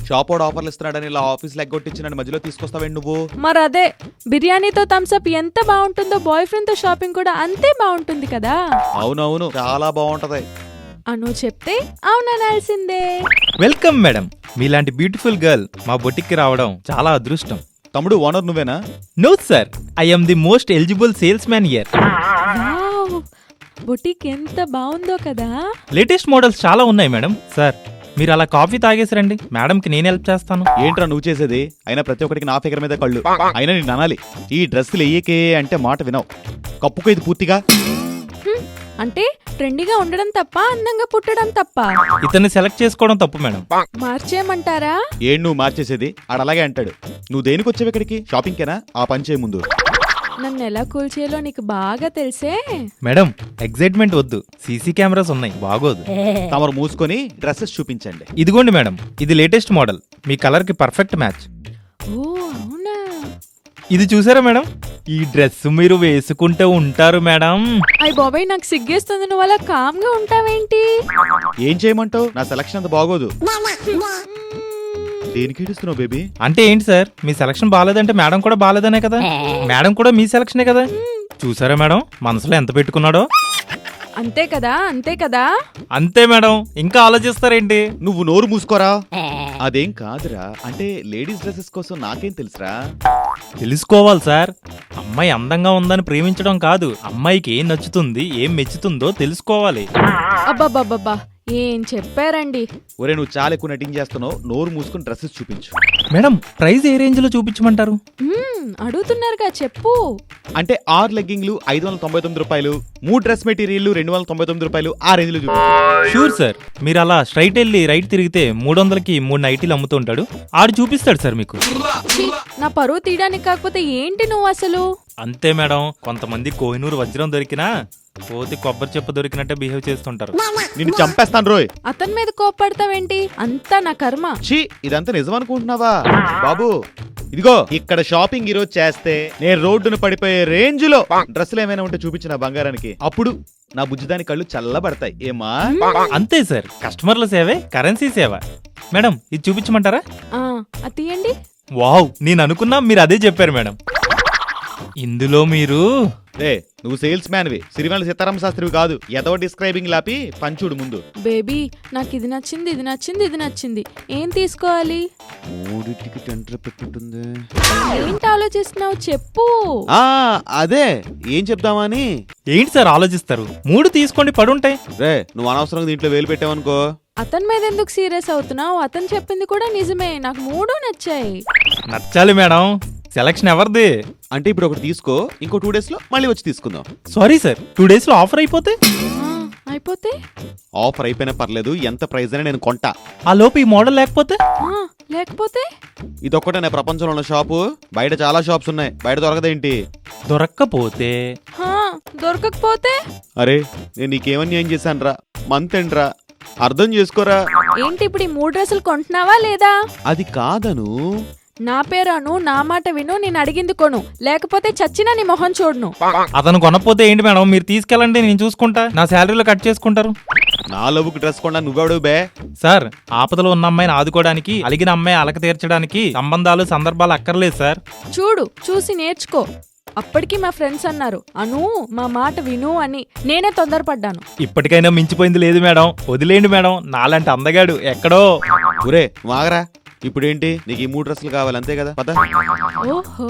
Shop వాడు ఆఫర్లు ఇస్తున్నాడని ఇలా ఆఫీస్ లెగ్గొట్టించిన మధ్యలో తీసుకొస్తావేంటి నువ్వు? మరి అదే బిర్యానీతో థమ్స్అప్ ఎంత బాగుంటుందో బాయ్ ఫ్రెండ్ తో షాపింగ్ కూడా అంతే బాగుంటుంది కదా. అవునవును, చాలా బాగుంటది. అను చెప్తే అవుననాల్సిందే. Welcome madam. మీలాంటి బ్యూటిఫుల్ గర్ల్ మా బొటిక్కి రావడం చాలా అదృష్టం. తమ్ముడు ఓనర్ నువ్వేనా? No sir, I'm the most eligible salesman here. Wow, boutique ఎంత బాగుందో కదా. లేటెస్ట్ మోడల్స్ చాలా ఉన్నాయి మేడం. సార్ మీరు అలా కాఫీ తాగేసరండి, మేడంకి నేను హెల్ప్ చేస్తాను. ఏంట్రా నువ్వు చేసేది? అయినా ప్రతి ఒక్కడికి నా ఫిగర్ మీద కళ్ళు. అయినా నేను అనాలి, ఈ డ్రెస్సులు వెయ్యకే అంటే మాట వినవు. కప్పుకో ఇది పూర్తిగా. అంటే ట్రెండీగా ఉండడం తప్ప అందంగా పుట్టడం తప్ప? ఇతన్ని సెలెక్ట్ చేసుకోవడం తప్పు మేడం. మార్చేయమంటారా? ఏం నువ్వు మార్చేసేది? ఆడలాగే అంటాడు. నువ్వు దేనికి వచ్చావు ఇక్కడికి? షాపింగ్కేనా? ఆ పని చేయ ముందు. నన్ను ఎలా కూల్చేయాలో నీకు బాగా తెలిసే. మేడం ఎగ్జైట్మెంట్ వద్దు, సీసీ కెమెరాస్ ఉన్నాయి, బాగోదు. తమరు మూసుకొని డ్రెస్సెస్ చూపించండి. ఇదిగోండి మేడం, ఇది లేటెస్ట్ మోడల్, మీ కలర్ కి పర్ఫెక్ట్ మ్యాచ్. ఓ అవునా? ఇది చూసారా మేడం? ఈ డ్రెస్ మీరు వేసుకుంటూ ఉంటారు మేడం. అయ్య బాబాయ్, నాకు సిగ్గేస్తుంది. నువ్వు అలా కామ్ గా ఉంటావేంటి? ఏం చేయమంటావు? నా సెలక్షన్ అంత బాగోదు. దేనికి ఏడుస్తున్నావు బేబీ? అంటే ఏంటి సార్, మీ సెలక్షన్ బాగాలేదంటే మేడం కూడా బాగాలేదనే కదా? మేడం కూడా మీ సెలక్షనే కదా. చూసారా మేడం మనసులో ఎంత పెట్టుకున్నాడో? అంతే కదా, అంతే కదా. అంతే మేడం, ఇంకా ఆలోచిస్తారేంటి? నువ్వు నోరు మూసుకోరా. అదేం కాదురా, అంటే లేడీస్ డ్రెస్సెస్ కోసం నాకేం తెలుసురా? తెలుసుకోవాలి సార్. అమ్మాయి అందంగా ఉందని ప్రేమించడం కాదు, అమ్మాయికి ఏం నచ్చుతుంది, ఏం మెచ్చుతుందో తెలుసుకోవాలి. అబ్బాబ్బాబ్బా, ఏం చెప్పారండి. ఒరే నువ్వు చాలా ఎక్కువ నటింగ్ చేస్తున్నావు. నోరు మూసుకుని డ్రెస్సెస్ చూపించు. మేడం ప్రైస్ ఏ రేంజ్ లో చూపించమంటారు? అడుగుతున్నారుగా, చెప్పు. అంటే 6 లెగ్గింగ్లు 599 రూపాయలు, 3 డ్రెస్ మెటీరియల్ 299 రూపాయలు, ఆ రేంజ్ లో చూపించు. షూర్ సార్, మీరు అలా స్ట్రైట్ వెళ్ళి రైట్ తిరిగితే 300కి 3 నైటీలు అమ్ముతుంటాడు, ఆడు చూపిస్తాడు సార్ మీకు. ఛీ, నా పరువు తీయడానికి కాకపోతే ఏంటి నువ్వు అసలు? అంతే మేడం, కొంతమంది కోహినూరు వజ్రం దొరికినా పోతి కొబ్బరి చెప్ప దొరికినట్టే బిహేవ్ చేస్తుంటారు. నిన్ను చంపేస్తాను రోయ్. అతని మీద కోప్పడతావేంటి? అంతా నా కర్మ. ఛీ, ఇదంతా నిజం అనుకుంటున్నావా బాబు? ఇదిగో ఇక్కడ షాపింగ్ ఈరోజు చేస్తే నేను రోడ్డును పడిపోయే రేంజ్ లో డ్రెస్సులు ఏమైనా ఉంటే చూపించిన బంగారానికి, అప్పుడు నా బుజ్జిదాని కళ్ళు చల్లబడతాయి. ఏమా? అంతే సార్, కస్టమర్ల సేవే కరెన్సీ సేవ. మేడం ఇది చూపించమంటారా? అది తీయండి. వావ్, నేను అనుకున్నా మీరు అదే చెప్పారు మేడం. ఇందులో మీరు రే నువ్వు సేల్స్ మ్యాన్వి, సిరివెల్ల సీతారామ శాస్త్రివి కాదు. ఏదో డిస్క్రైబింగ్ లాపి పంచుడు ముందు. బేబీ నాకు ఇది నచ్చింది, ఇది నచ్చింది, ఇది నచ్చింది. ఏం తీసుకోవాలి? 3టికి టెండర్ పెట్టుంటుంది. ఏంటి ఆలోచిస్తున్నావు? చెప్పు. అదే ఏం చెప్దామని. ఏంటి సార్ ఆలోచిస్తారు? 3 తీసుకోండి, పడుంటాయి. రే నువ్వు అనవసరంగా దీంట్లో వేలు పెట్టావనుకో. అతని మీద ఎందుకు సీరియస్ అవుతున్నావు? అతను చెప్పింది కూడా నిజమే, నాకు 3 నచ్చాయి. నచ్చాలి మేడం, సెలక్షన్ ఎవరిది? అంటే ఇప్పుడు ఒకటి తీసుకో, ఇంకో 2 డేస్ లో మళ్ళీ వచ్చి తీసుకుందాం. సారీ సార్, 2 డేస్ లో ఆఫర్ అయిపోతే? అయిపోతే? ఆఫర్ అయిపోయినా పర్లేదు, ఎంత ప్రైస్ అయినా నేను కొంటా. ఆ లోపు ఈ మోడల్ లేకపోతే? లేకపోతే? ఇదొక్కటే నా ప్రపంచంలో ఉన్న షాపు, బయట చాలా షాప్స్ ఉన్నాయి, బయట దొరకదేంటి? దొరక్కపోతే? దొరకకపోతే? అరే నేను నీకేమన్యాయం చేశాను రా, మంత్ ఎండ్ రా, అర్థం చేసుకోరా. ఏంటి ఇప్పుడు ఈ 3 డ్రెస్సులు కొంటున్నావా లేదా? అది కాదను. నా పేరాను, నా మాట విను, నేను అడిగింది కొను, లేకపోతే చచ్చినా నీ మొహం చూడను. అతను కొనకపోతే ఏంటి మేడం, మీరు తీసుకెళ్ళండి, నేను చూసుకుంటా, నా శాలరీలో కట్ చేసుకుంటారు. నా లవ్వుకి డ్రెస్ కొండా నువ్వెవడు బే? సార్ ఆపదలో ఉన్న అమ్మాయిని ఆదుకోవడానికి, అలిగిన అమ్మాయి అలక తీర్చడానికి సంబంధాలు సందర్భాలు అక్కర్లేదు సార్. చూసి నేర్చుకో. అప్పటికి మా ఫ్రెండ్స్ అన్నారు, అను మా మాట విను అని. నేనే తొందరపడ్డాను. ఇప్పటికైనా మించిపోయింది లేదు మేడం, వదిలేండి మేడం, నాలాంటి అందగాడు ఎక్కడో. ఒరే వాగరా. ఇప్పుడేంటి నీకు ఈ 3 డ్రెస్సులు కావాలి అంతే కదా? పద. ఓహో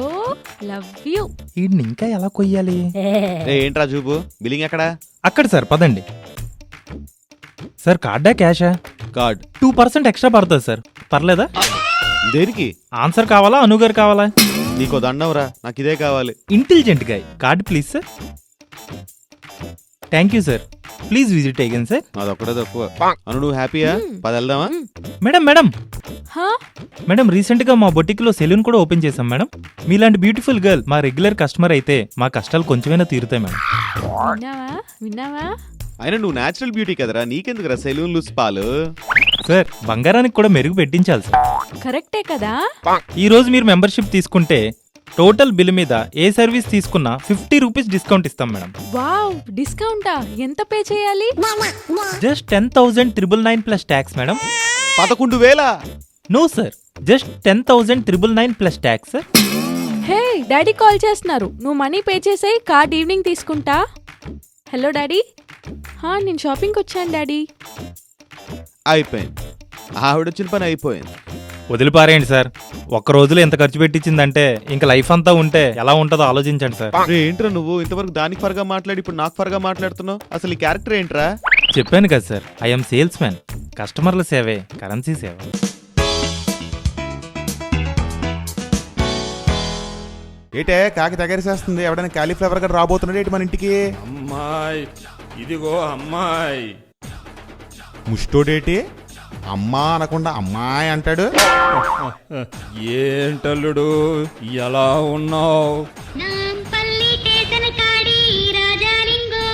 లవ్ యూ. వీడిని ఇంకా ఎలా కొయ్యాలి? ఏంట్రా చూపు, బిల్లింగ్ ఎక్కడా? అక్కడ సార్, పదండి. సార్ కార్డా క్యాషా? కార్డ్. 2% ఎక్స్ట్రా పడుతుంది సార్, పర్లేదా? దేనికి? ఆన్సర్ కావాలా, అనుగారు కావాలా? నీకో దండంరా, నాకు ఇదే కావాలి. ఇంటెలిజెంట్ గా card please sir. Thank you sir, please visit again sir. అదొక్కడే తక్కువ. అను నువ్వు హ్యాపీయా? పద వెళ్దామా? మేడం రీసెంట్ గా మా బొటిక్ లో సెలూన్ కూడా ఓపెన్ చేశాం మేడం. మీలాంటి బ్యూటిఫుల్ గర్ల్ మా రెగ్యులర్ కస్టమర్ అయితే మా కష్టాలు కొంచెమైనా తీరుతాయి మేడం. విన్నావా? అయినా నువ్వు నేచురల్ బ్యూటీ కదరా, నీకెందుకురా సెలూన్లు స్పాలు? సార్ బంగారానికి కూడా మెరుగు పెట్టించాలి సార్. కరెక్టే కదా. ఈ రోజు మీరు మెంబర్షిప్ తీసుకుంటే టోటల్ బిల్ మీద ఏ సర్వీస్ తీసుకున్నా 50 రూపీస్ డిస్కౌంట్ ఇస్తాం మేడం. వావ్, డిస్కౌంటా? ఎంత పే చేయాలి? Just 10,999 plus tax madam. 11,000. No sir, just 10,999 plus tax sir. Hey daddy call చేస్తున్నారు, నువ్వు మనీ పే చేసేయి, కార్డ్ ఈవినింగ్ తీసుకుంటా. Hello daddy. నేను షాపింగ్కి వచ్చాను డాడీ. అయిపోయింది, ఆవిడొచ్చిన పని అయిపోయింది. వదిలిపారేయండి సార్. ఒక్క రోజులో ఎంత ఖర్చు పెట్టించిందంటే ఇంకా లైఫ్ అంతా ఉంటే ఎలా ఉంటుందో ఆలోచించండి సార్. ఏంట్రా నువ్వు ఇంతవరకు దానికి ఫర్గా మాట్లాడి ఇప్పుడు నాకు ఫర్గా మాట్లాడుతున్నావు? అసలు ఈ క్యారెక్టర్ ఏంట్రా? చెప్పాను కదా సార్, ఐఎమ్ సేల్స్ మ్యాన్. కస్టమర్ల సేవే కరెన్సీ సేవ. ఏటే కాకి తగరిసేస్తుంది, ఎవడైనా కాలీఫ్లవర్ గడ రాబోతున్నాడు ఏంటి మన ఇంటికి? అమ్మాయి ఇదిగో అమ్మాయి. ముష్టోడేటి అమ్మా అనకుండా అమ్మాయి అంటాడు. ఏంటల్లుడు ఎలా ఉన్నావు? నాంపల్లి కేతన కాడి రాజాలింగో.